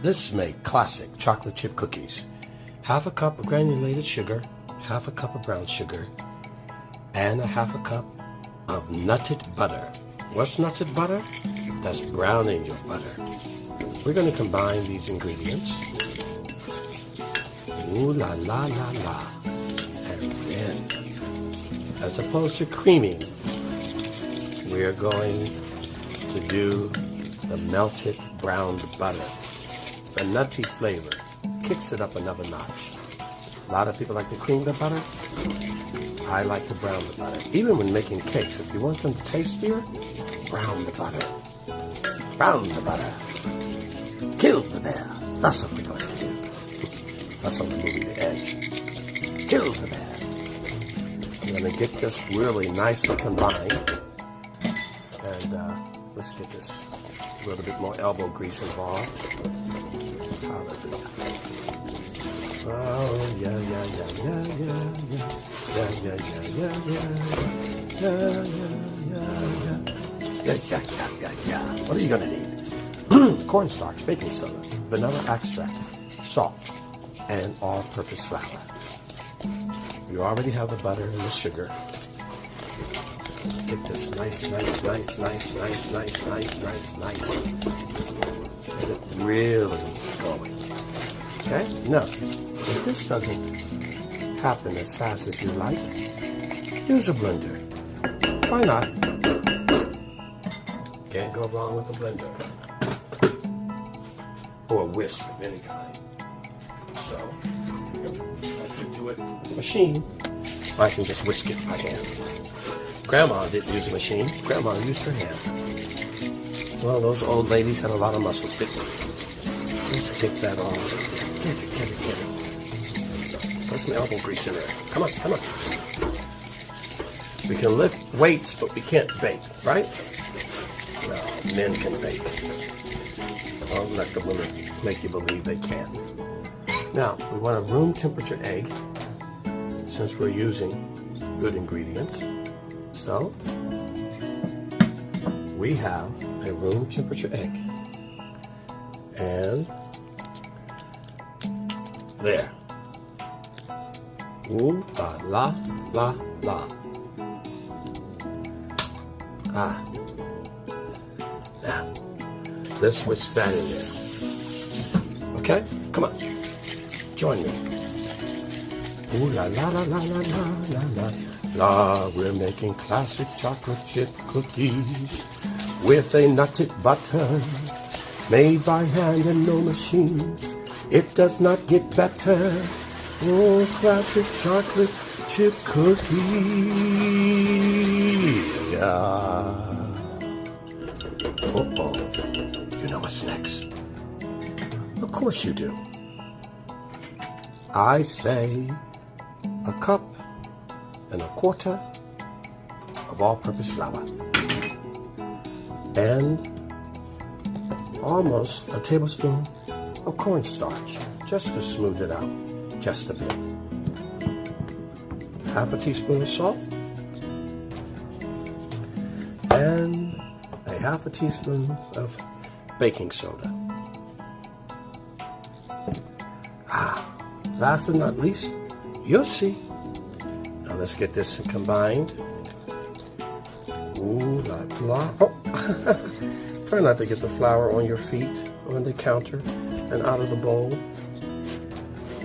Let's make classic chocolate chip cookies. Half a cup of granulated sugar, half a cup of brown sugar, and a half a cup of nutted butter. What's nutted butter? That's brown angel butter. We're going to combine these ingredients. Ooh la la la la. And then, as opposed to creaming, we're going to do the melted browned butter. The nutty flavor kicks it up another notch. A lot of people like to cream the butter. I like to brown the butter. Even when making cakes, if you want them tastier, brown the butter. Brown the butter. Kill the bear. That's what we're going to do. That's on the movie The Edge. Kill the bear. I'm going to get this really nicely combined. And let's get this a little bit more elbow grease involved. Hallelujah. Oh, yeah. What are you going to need? Cornstarch, baking soda, vanilla extract, salt, and all-purpose flour. You already have the butter and the sugar. Get this nice. Get it really going. Okay? Now, if this doesn't happen as fast as you like, use a blender. Why not? Can't go wrong with a blender. Or a whisk of any kind. So, I can do it with a machine, or I can just whisk it by hand. Grandma didn't use a machine. Grandma used her hand. Well, those old ladies had a lot of muscles, didn't they? Let's kick that off. Get it. Put some elbow grease in there. Come on. We can lift weights, but we can't bake, right? No, men can bake. Don't let the women make you believe they can. Now, we want a room temperature egg, since we're using good ingredients. So, we have a room temperature egg. And there. Ooh, la. Now, let's switch that in there. Okay? Come on. Join me. Ooh, la, we're making classic chocolate chip cookies with a nutted butter made by hand and no machines. It does not get better. Oh, classic chocolate chip cookies. You know what's next? Of course you do. I say a cup and a quarter of all-purpose flour and almost a tablespoon of cornstarch, just to smooth it out just a bit. Half a teaspoon of salt and a half a teaspoon of baking soda. Last but not least, you'll see. Now let's get this combined. Ooh la la. Oh. Try not to get the flour on your feet, on the counter, and out of the bowl.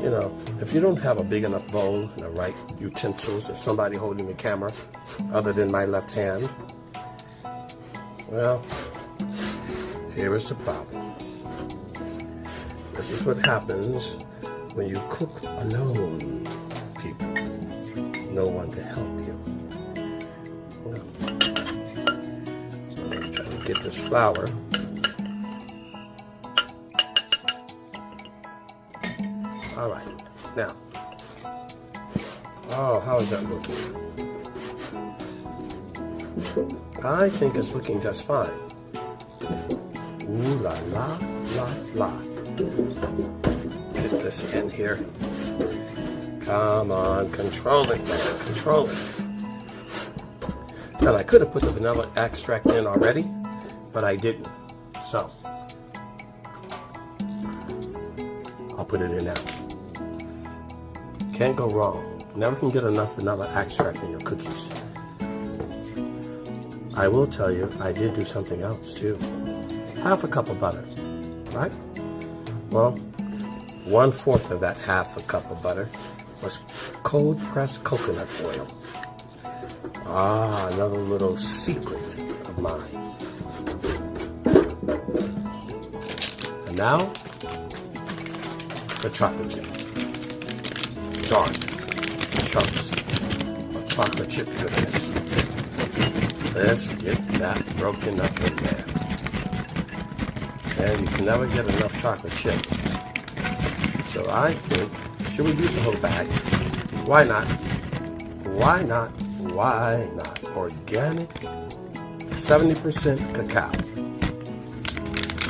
You know, if you don't have a big enough bowl and the right utensils or somebody holding the camera other than my left hand, well, here is the problem. This is what happens when you cook alone, people. No one to help you. I'm going to try to get this flour. All right, now. Oh, how is that looking? I think it's looking just fine. Ooh la la la la. Get this in here. Come on, control it, man, control it. Now I could have put the vanilla extract in already, but I didn't. So, I'll put it in now. Can't go wrong. Never can get enough vanilla extract in your cookies. I will tell you, I did do something else too. Half a cup of butter, right? Well, 1/4 of that half a cup of butter was cold pressed coconut oil. Ah, another little secret of mine. And now, the chocolate chip. Dark chunks of chocolate chip goodness. Let's get that broken up in there. And you can never get enough chocolate chip. So I think, should we use the whole bag? Why not? Why not? Why not? Organic, 70% cacao.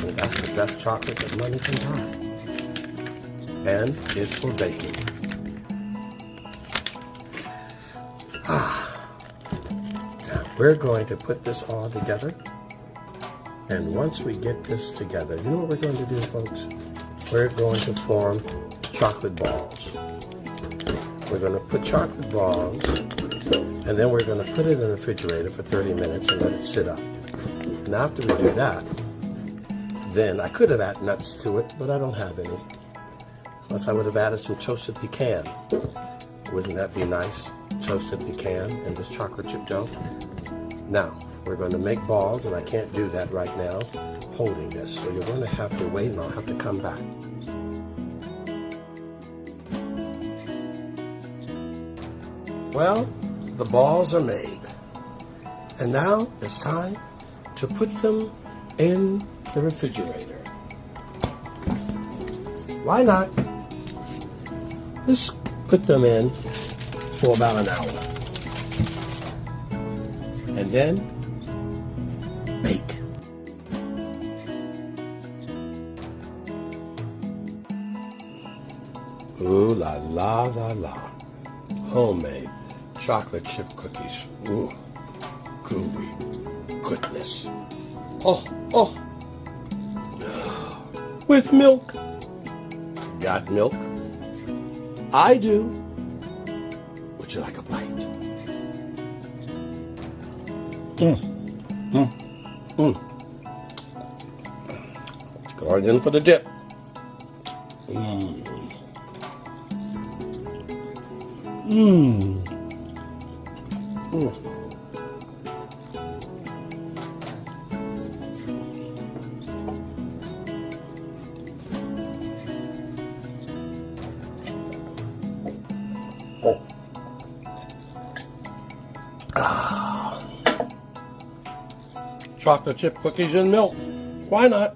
And that's the best chocolate that money can buy. And it's for baking. Now we're going to put this all together. And once we get this together, you know what we're going to do, folks? We're going to form chocolate balls. We're going to put chocolate balls, and then we're going to put it in the refrigerator for 30 minutes and let it sit up. And after we do that, then I could have added nuts to it, but I don't have any. Unless I would have added some toasted pecan. Wouldn't that be nice? Toasted pecan in this chocolate chip dough. Now, we're going to make balls, and I can't do that right now holding this. So you're going to have to wait, and I'll have to come back. Well, the balls are made. And now it's time to put them in the refrigerator. Why not? Let's put them in for about an hour. And then bake. Ooh la la la la. Homemade chocolate chip cookies. Ooh, gooey goodness. Oh, oh. With milk. Got milk? I do. Would you like a bite? Going in for the dip. Chocolate chip cookies and milk. Why not?